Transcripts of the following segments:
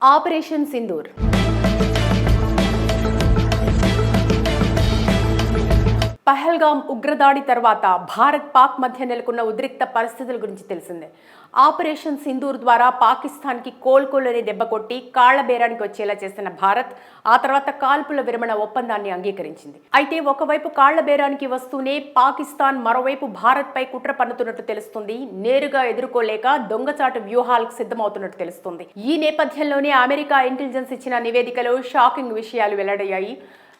Operation Sindoor Pahalgam ఉగ్రదాడి తర్వాత భారత్ పాక్ మధ్య నెలకొన్న ఉద్రిక్త పరిస్థితుల గురించి తెలిసిందే. ఆపరేషన్ సింధూర్ ద్వారా పాకిస్తాన్కి కోలుకోలేని దెబ్బ కొట్టి కాళ్ల బేరానికి వచ్చేలా చేసిన భారత్ ఆ తర్వాత కాల్పుల విరమణ ఒప్పందాన్ని అంగీకరించింది. అయితే ఒకవైపు కాళ్ల బేరానికి వస్తూనే పాకిస్తాన్ మరోవైపు భారత్పై కుట్ర పన్నుతున్నట్టు తెలుస్తుంది. నేరుగా ఎదుర్కోలేక దొంగచాటు వ్యూహాలకు సిద్ధమవుతున్నట్టు తెలుస్తుంది. ఈ నేపథ్యంలోనే అమెరికా ఇంటెలిజెన్స్ ఇచ్చిన నివేదికలో షాకింగ్ విషయాలు వెల్లడయ్యాయి.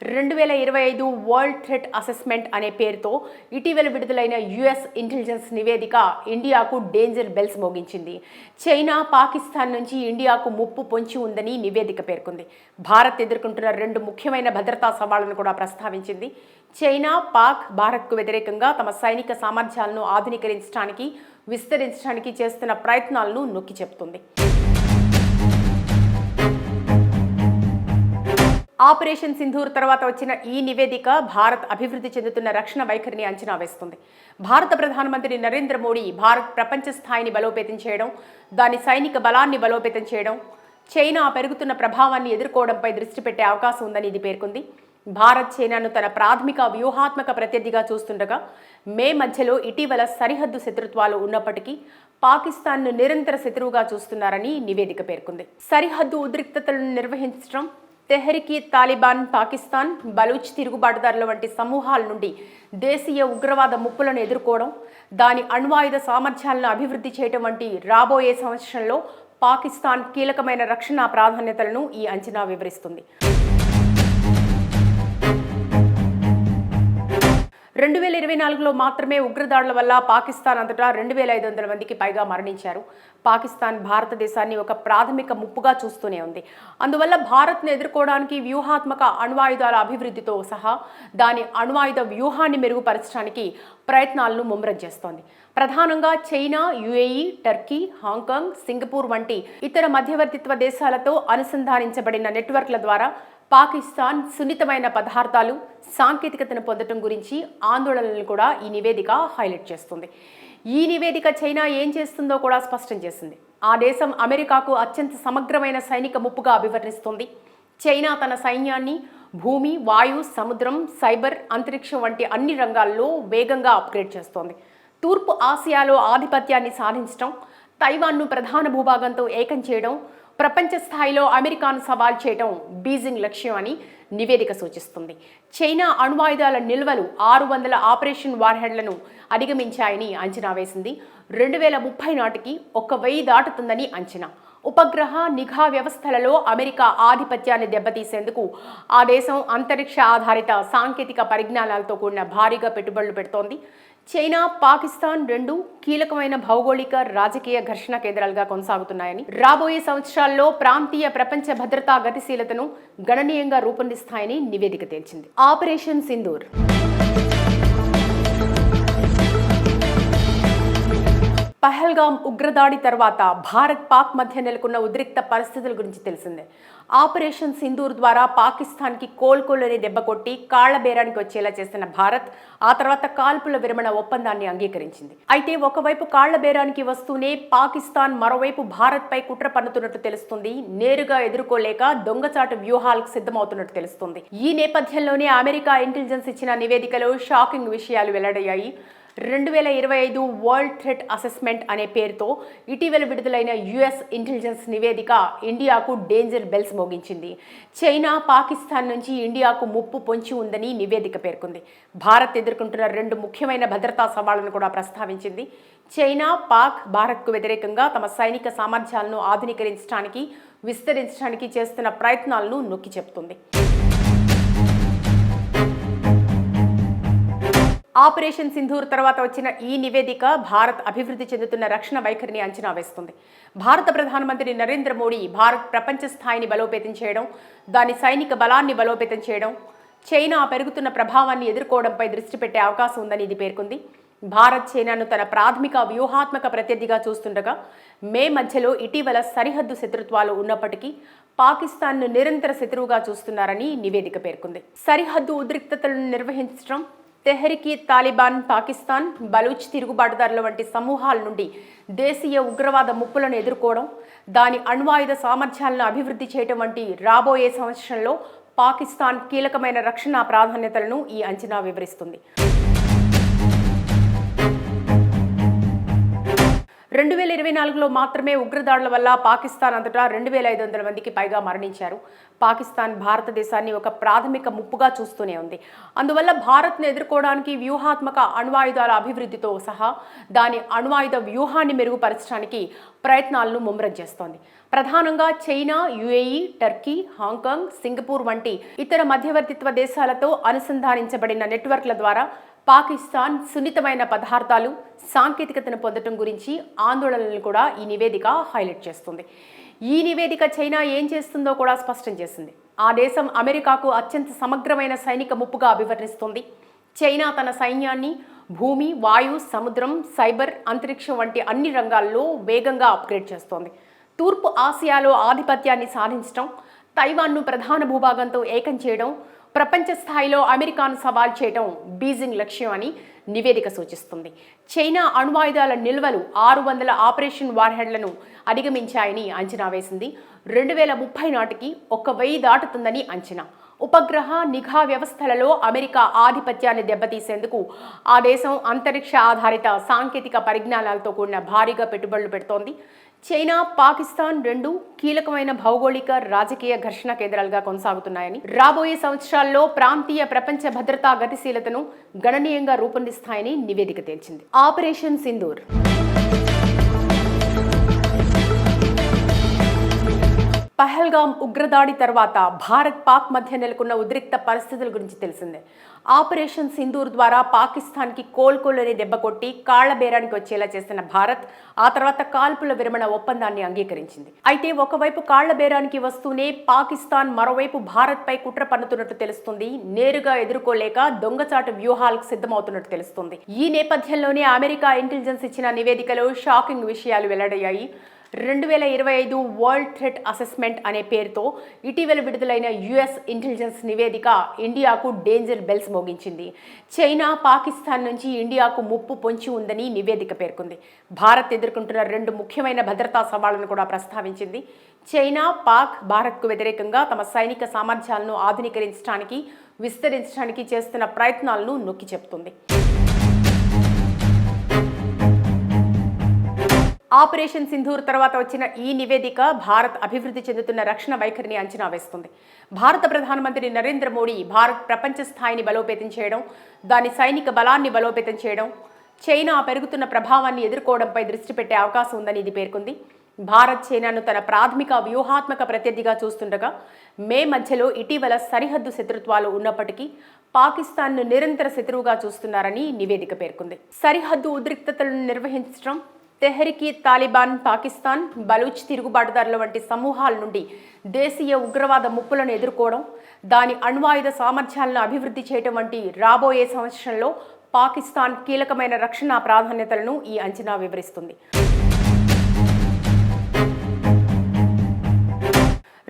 2025 వరల్డ్ థ్రెట్ అసెస్మెంట్ అనే పేరుతో ఇటీవల విడుదలైన యుఎస్ ఇంటెలిజెన్స్ నివేదిక ఇండియాకు డేంజర్ బెల్స్ మోగించింది. చైనా, పాకిస్తాన్ నుంచి ఇండియాకు ముప్పు పొంచి ఉందని నివేదిక పేర్కొంది. భారత్ ఎదుర్కొంటున్న రెండు ముఖ్యమైన భద్రతా సవాళ్లను కూడా ప్రస్తావించింది. చైనా, పాక్ భారత్కు వ్యతిరేకంగా తమ సైనిక సామర్థ్యాలను ఆధునీకరించడానికి, విస్తరించడానికి చేస్తున్న ప్రయత్నాలను నొక్కి చెబుతుంది. ఆపరేషన్ సింధూర్ తర్వాత వచ్చిన ఈ నివేదిక భారత్ అభివృద్ధి చెందుతున్న రక్షణ వైఖరిని అంచనా వేస్తుంది. భారత ప్రధానమంత్రి నరేంద్ర మోడీ భారత్ ప్రపంచ స్థాయిని బలోపేతం చేయడం, దాని సైనిక బలాన్ని బలోపేతం చేయడం, చైనా పెరుగుతున్న ప్రభావాన్ని ఎదుర్కోవడంపై దృష్టి పెట్టే అవకాశం ఉందని ఇది పేర్కొంది. భారత్ చైనాను తన ప్రాథమిక వ్యూహాత్మక ప్రత్యర్థిగా చూస్తుండగా మే మధ్యలో ఇటీవల సరిహద్దు శత్రుత్వాలు ఉన్నప్పటికీ పాకిస్తాన్ను నిరంతర శత్రువుగా చూస్తున్నారని నివేదిక పేర్కొంది. సరిహద్దు ఉద్రిక్తతలను నిర్వహించడం, తెహ్రీక్ తాలిబాన్, పాకిస్తాన్, బలూచ్ తిరుగుబాటుదారుల వంటి సమూహాల నుండి దేశీయ ఉగ్రవాద ముప్పులను ఎదుర్కోవడం, దాని అణ్వాయుధ సామర్థ్యాలను అభివృద్ధి చేయడం వంటి రాబోయే సంవత్సరంలో పాకిస్తాన్ కీలకమైన రక్షణ ప్రాధాన్యతలను ఈ అంచనా వివరిస్తుంది. 2024లో మాత్రమే ఉగ్రదాడుల వల్ల పాకిస్తాన్ అంతటా 2500 మందికి పైగా మరణించారు. పాకిస్తాన్ భారతదేశాన్ని ఒక ప్రాథమిక ముప్పుగా చూస్తూనే ఉంది. అందువల్ల భారత్ను ఎదుర్కోవడానికి వ్యూహాత్మక అణ్వాయుధాల అభివృద్ధితో సహా దాని అణ్వాయుధ వ్యూహాన్ని మెరుగుపరచడానికి ప్రయత్నాలను ముమ్మరం చేస్తోంది. ప్రధానంగా China, UAE, Turkey, Hong Kong, Singapore వంటి ఇతర మధ్యవర్తిత్వ దేశాలతో అనుసంధానించబడిన నెట్వర్క్ల ద్వారా పాకిస్తాన్ సున్నితమైన పదార్థాలు, సాంకేతికతను పొందడం గురించి ఆందోళనలను కూడా ఈ నివేదిక హైలైట్ చేస్తుంది. ఈ నివేదిక చైనా ఏం చేస్తుందో కూడా స్పష్టం చేసింది. ఆ దేశం అమెరికాకు అత్యంత సమగ్రమైన సైనిక ముప్పుగా అభివర్ణిస్తోంది. చైనా తన సైన్యాన్ని భూమి, వాయు, సముద్రం, సైబర్, అంతరిక్షం వంటి అన్ని రంగాల్లో వేగంగా అప్గ్రేడ్ చేస్తోంది. తూర్పు ఆసియాలో ఆధిపత్యాన్ని సాధించడం, తైవాన్ను ప్రధాన భూభాగంతో ఏకం చేయడం, ప్రపంచ స్థాయిలో అమెరికాను సవాల్ చేయడం బీజింగ్ లక్ష్యం అని నివేదిక సూచిస్తుంది. చైనా అణ్వాయుధాల నిల్వలు 600 ఆపరేషన్ వార్హెడ్లను అధిగమించాయని అంచనా వేసింది. 2030 నాటికి 1000 దాటుతుందని అంచనా. ఉపగ్రహ, నిఘా వ్యవస్థలలో అమెరికా ఆధిపత్యాన్ని దెబ్బతీసేందుకు ఆ దేశం అంతరిక్ష ఆధారిత సాంకేతిక పరిజ్ఞానాలతో కూడిన భారీగా పెట్టుబడులు పెడుతోంది. చైనా, పాకిస్తాన్ రెండు కీలకమైన భౌగోళిక, రాజకీయ ఘర్షణ కేంద్రాలుగా కొనసాగుతున్నాయని, రాబోయే సంవత్సరాల్లో ప్రాంతీయ ప్రపంచ భద్రతా గతిశీలతను గణనీయంగా రూపొందిస్తాయని నివేదిక తేల్చింది. ఆపరేషన్ సింధూర్ పహల్గామ్ ఉగ్రదాడి తర్వాత భారత్ పాక్ మధ్య నెలకొన్న ఉద్రిక్త పరిస్థితుల గురించి తెలిసిందే. ఆపరేషన్ సింధూర్ ద్వారా పాకిస్తాన్కి కోలుకోలేని దెబ్బ కొట్టి కాళ్ల బేరానికి వచ్చేలా చేసిన భారత్ ఆ తర్వాత కాల్పుల విరమణ ఒప్పందాన్ని అంగీకరించింది. అయితే ఒకవైపు కాళ్ల బేరానికి వస్తూనే పాకిస్తాన్ మరోవైపు భారత్పై కుట్ర పన్నుతున్నట్టు తెలుస్తుంది. నేరుగా ఎదుర్కోలేక దొంగచాటు వ్యూహాలకు సిద్ధమవుతున్నట్టు తెలుస్తుంది. ఈ నేపథ్యంలోనే అమెరికా ఇంటెలిజెన్స్ ఇచ్చిన నివేదికలో షాకింగ్ విషయాలు వెల్లడయ్యాయి. 2025 వరల్డ్ థ్రెట్ అసెస్మెంట్ అనే పేరుతో ఇటీవల విడుదలైన యుఎస్ ఇంటెలిజెన్స్ నివేదిక ఇండియాకు డేంజర్ బెల్స్ మోగించింది. చైనా, పాకిస్తాన్ నుంచి ఇండియాకు ముప్పు పొంచి ఉందని నివేదిక పేర్కొంది. భారత్ ఎదుర్కొంటున్న రెండు ముఖ్యమైన భద్రతా సవాళ్లను కూడా ప్రస్తావించింది. చైనా, పాక్ భారత్కు వ్యతిరేకంగా తమ సైనిక సామర్థ్యాలను ఆధునీకరించడానికి, విస్తరించడానికి చేస్తున్న ప్రయత్నాలను నొక్కి చెబుతుంది. ఆపరేషన్ సింధూర్ తర్వాత వచ్చిన ఈ నివేదిక భారత్ అభివృద్ధి చెందుతున్న రక్షణ వైఖరిని అంచనా వేస్తుంది. భారత ప్రధానమంత్రి నరేంద్ర మోడీ భారత్ ప్రపంచ స్థాయిని బలోపేతం చేయడం, దాని సైనిక బలాన్ని బలోపేతం చేయడం, చైనా పెరుగుతున్న ప్రభావాన్ని ఎదుర్కోవడంపై దృష్టి పెట్టే అవకాశం ఉందని ఇది పేర్కొంది. భారత్ చైనాను తన ప్రాథమిక వ్యూహాత్మక ప్రత్యర్థిగా చూస్తుండగా మే మధ్యలో ఇటీవల సరిహద్దు శత్రుత్వాలు ఉన్నప్పటికీ పాకిస్తాన్ను నిరంతర శత్రువుగా చూస్తున్నారని నివేదిక పేర్కొంది. సరిహద్దు ఉద్రిక్తతలను నిర్వహించడం, తెహ్రీక్ తాలిబాన్ పాకిస్తాన్, బలూచ్ తిరుగుబాటుదారుల వంటి సమూహాల నుండి దేశీయ ఉగ్రవాద ముప్పులను ఎదుర్కోవడం, దాని అణ్వాయుధ సామర్థ్యాలను అభివృద్ధి చేయడం వంటి రాబోయే సంవత్సరంలో పాకిస్తాన్ కీలకమైన రక్షణ ప్రాధాన్యతలను ఈ అంచనా వివరిస్తుంది. 2024లో మాత్రమే ఉగ్రదాడుల వల్ల పాకిస్తాన్ అంతటా 2500 మందికి పైగా మరణించారు. పాకిస్తాన్ భారతదేశాన్ని ఒక ప్రాథమిక ముప్పుగా చూస్తూనే ఉంది. అందువల్ల భారత్ను ఎదుర్కోవడానికి వ్యూహాత్మక అణ్వాయుధాల అభివృద్ధితో సహా దాని అణ్వాయుధ వ్యూహాన్ని మెరుగుపరచడానికి ప్రయత్నాలను ముమ్మరం చేస్తోంది. ప్రధానంగా China, UAE, Turkey, Hong Kong, Singapore వంటి ఇతర మధ్యవర్తిత్వ దేశాలతో అనుసంధానించబడిన నెట్వర్క్ల ద్వారా పాకిస్తాన్ సున్నితమైన పదార్థాలు, సాంకేతికతను పొందడం గురించి ఆందోళనలను కూడా ఈ నివేదిక హైలైట్ చేస్తుంది. ఈ నివేదిక చైనా ఏం చేస్తుందో కూడా స్పష్టం చేసింది. ఆ దేశం అమెరికాకు అత్యంత సమగ్రమైన సైనిక ముప్పుగా అభివర్ణిస్తుంది. చైనా తన సైన్యాన్ని భూమి, వాయు, సముద్రం, సైబర్, అంతరిక్షం వంటి అన్ని రంగాల్లో వేగంగా అప్గ్రేడ్ చేస్తోంది. తూర్పు ఆసియాలో ఆధిపత్యాన్ని సాధించడం, తైవాన్ను ప్రధాన భూభాగంతో ఏకం చేయడం, ప్రపంచ స్థాయిలో అమెరికాను సవాల్ చేయడం బీజింగ్ లక్ష్యం అని నివేదిక సూచిస్తుంది. చైనా అణ్వాయుధాల నిల్వలు 600 ఆపరేషన్ వార్హెడ్లను అధిగమించాయని అంచనా వేసింది. 2030 నాటికి 1000 దాటుతుందని అంచనా. ఉపగ్రహ నిఘా వ్యవస్థలలో అమెరికా ఆధిపత్యాన్ని దెబ్బతీసేందుకు ఆ దేశం అంతరిక్ష ఆధారిత సాంకేతిక పరిజ్ఞానాలతో కూడిన భారీగా పెట్టుబడులు పెడుతోంది. చైనా, పాకిస్తాన్ రెండు కీలకమైన భౌగోళిక, రాజకీయ ఘర్షణ కేంద్రాలుగా కొనసాగుతున్నాయని, రాబోయే సంవత్సరాల్లో ప్రాంతీయ ప్రపంచ భద్రతా గతిశీలతను గణనీయంగా రూపొందిస్తాయని నివేదిక తేల్చింది. ఆపరేషన్ సింధూర్. పహల్గామ్ ఉగ్రదాడి తర్వాత భారత్, పాక్ మధ్య నెలకొన్న ఉద్రిక్త పరిస్థితుల గురించి తెలిసిందే. ఆపరేషన్ సింధూర్ ద్వారా పాకిస్తాన్కి కోలుకోలేని దెబ్బ కొట్టి కాళ్ల బేరానికి వచ్చేలా చేసిన భారత్ ఆ తర్వాత కాల్పుల విరమణ ఒప్పందాన్ని అంగీకరించింది. అయితే ఒకవైపు కాళ్ల బేరానికి వస్తూనే పాకిస్తాన్ మరోవైపు భారత్పై కుట్ర పన్నుతున్నట్టు తెలుస్తుంది. నేరుగా ఎదుర్కోలేక దొంగచాటు వ్యూహాలకు సిద్ధమవుతున్నట్టు తెలుస్తుంది. ఈ నేపథ్యంలోనే అమెరికా ఇంటెలిజెన్స్ ఇచ్చిన నివేదికలో షాకింగ్ విషయాలు వెల్లడయ్యాయి. 2025 వరల్డ్ థ్రెట్ అసెస్మెంట్ అనే పేరుతో ఇటీవల విడుదలైన యుఎస్ ఇంటెలిజెన్స్ నివేదిక ఇండియాకు డేంజర్ బెల్స్ మోగించింది. చైనా, పాకిస్తాన్ నుంచి ఇండియాకు ముప్పు పొంచి ఉందని నివేదిక పేర్కొంది. భారత్ ఎదుర్కొంటున్న 2 ముఖ్యమైన భద్రతా సవాళ్లను కూడా ప్రస్తావించింది. చైనా, పాక్ భారత్కు వ్యతిరేకంగా తమ సైనిక సామర్థ్యాలను ఆధునీకరించడానికి, విస్తరించడానికి చేస్తున్న ప్రయత్నాలను నొక్కి చెబుతుంది. ఆపరేషన్ సింధూర్ తర్వాత వచ్చిన ఈ నివేదిక భారత్ అభివృద్ధి చెందుతున్న రక్షణ వైఖరిని అంచనా వేస్తుంది. భారత ప్రధానమంత్రి నరేంద్ర మోడీ భారత్ ప్రపంచ స్థాయిని బలోపేతం చేయడం, దాని సైనిక బలాన్ని బలోపేతం చేయడం, చైనా పెరుగుతున్న ప్రభావాన్ని ఎదుర్కోవడంపై దృష్టి పెట్టే అవకాశం ఉందని ఇది పేర్కొంది. భారత్ చైనాను తన ప్రాథమిక వ్యూహాత్మక ప్రత్యర్థిగా చూస్తుండగా మే మధ్యలో ఇటీవల సరిహద్దు శత్రుత్వాలు ఉన్నప్పటికీ పాకిస్తాన్ను నిరంతర శత్రువుగా చూస్తున్నారని నివేదిక పేర్కొంది. సరిహద్దు ఉద్రిక్తతలను నిర్వహించడం, తెహ్రీక్ తాలిబాన్ పాకిస్తాన్, బలూచ్ తిరుగుబాటుదారుల వంటి సమూహాల నుండి దేశీయ ఉగ్రవాద ముప్పులను ఎదుర్కోవడం, దాని అణ్వాయుధ సామర్థ్యాలను అభివృద్ధి చేయడం వంటి రాబోయే సంవత్సరంలో పాకిస్తాన్ కీలకమైన రక్షణ ప్రాధాన్యతలను ఈ అంచనా వివరిస్తుంది.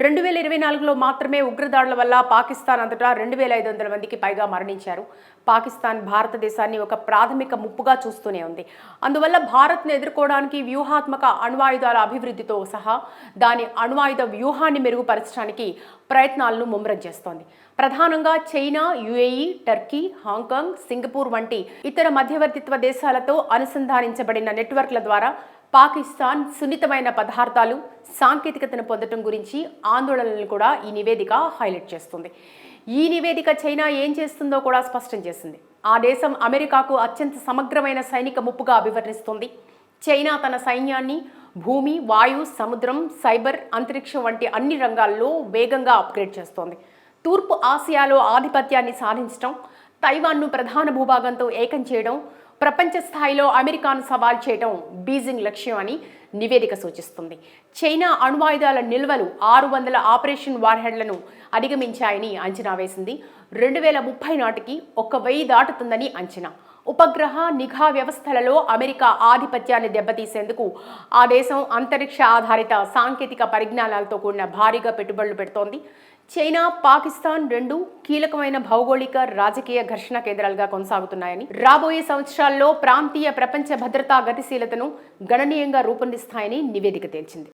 2024లో మాత్రమే ఉగ్రదాడుల వల్ల పాకిస్తాన్ అంతటా 2500 మందికి పైగా మరణించారు. పాకిస్తాన్ భారతదేశాన్ని ఒక ప్రాథమిక ముప్పుగా చూస్తూనే ఉంది. అందువల్ల భారత్ను ఎదుర్కోవడానికి వ్యూహాత్మక అణ్వాయుధాల అభివృద్ధితో సహా దాని అణ్వాయుధ వ్యూహాన్ని మెరుగుపరచడానికి ప్రయత్నాలను ముమ్మరం చేస్తోంది. ప్రధానంగా China, UAE, Turkey, Hong Kong, Singapore వంటి ఇతర మధ్యవర్తిత్వ దేశాలతో అనుసంధానించబడిన నెట్వర్క్ల ద్వారా పాకిస్తాన్ సున్నితమైన పదార్థాలు, సాంకేతికతను పొందడం గురించి ఆందోళనలను కూడా ఈ నివేదిక హైలైట్ చేస్తుంది. ఈ నివేదిక చైనా ఏం చేస్తుందో కూడా స్పష్టం చేసింది. ఆ దేశం అమెరికాకు అత్యంత సమగ్రమైన సైనిక ముప్పుగా అభివర్ణిస్తుంది. చైనా తన సైన్యాన్ని భూమి, వాయు, సముద్రం, సైబర్, అంతరిక్షం వంటి అన్ని రంగాల్లో వేగంగా అప్గ్రేడ్ చేస్తోంది. తూర్పు ఆసియాలో ఆధిపత్యాన్ని సాధించడం, తైవాన్ను ప్రధాన భూభాగంతో ఏకం చేయడం, ప్రపంచ స్థాయిలో అమెరికాను సవాల్ చేయడం బీజింగ్ లక్ష్యం అని నివేదిక సూచిస్తుంది. చైనా అణ్వాయుధాల నిల్వలు 600 ఆపరేషన్ వార్హెడ్లను అధిగమించాయని అంచనా వేసింది. 2030 నాటికి 1000 దాటుతుందని అంచనా. ఉపగ్రహ నిఘా వ్యవస్థలలో అమెరికా ఆధిపత్యాన్ని దెబ్బతీసేందుకు ఆ దేశం అంతరిక్ష ఆధారిత సాంకేతిక పరిజ్ఞానాలతో కూడిన భారీగా పెట్టుబడులు పెడుతోంది. చైనా, పాకిస్తాన్ రెండు కీలకమైన భౌగోళిక రాజకీయ ఘర్షణ కేంద్రాలుగా కొనసాగుతున్నాయని, రాబోయే సంవత్సరాల్లో ప్రాంతీయ ప్రపంచ భద్రతా గతిశీలతను గణనీయంగా రూపొందిస్తాయని నివేదిక తేల్చింది.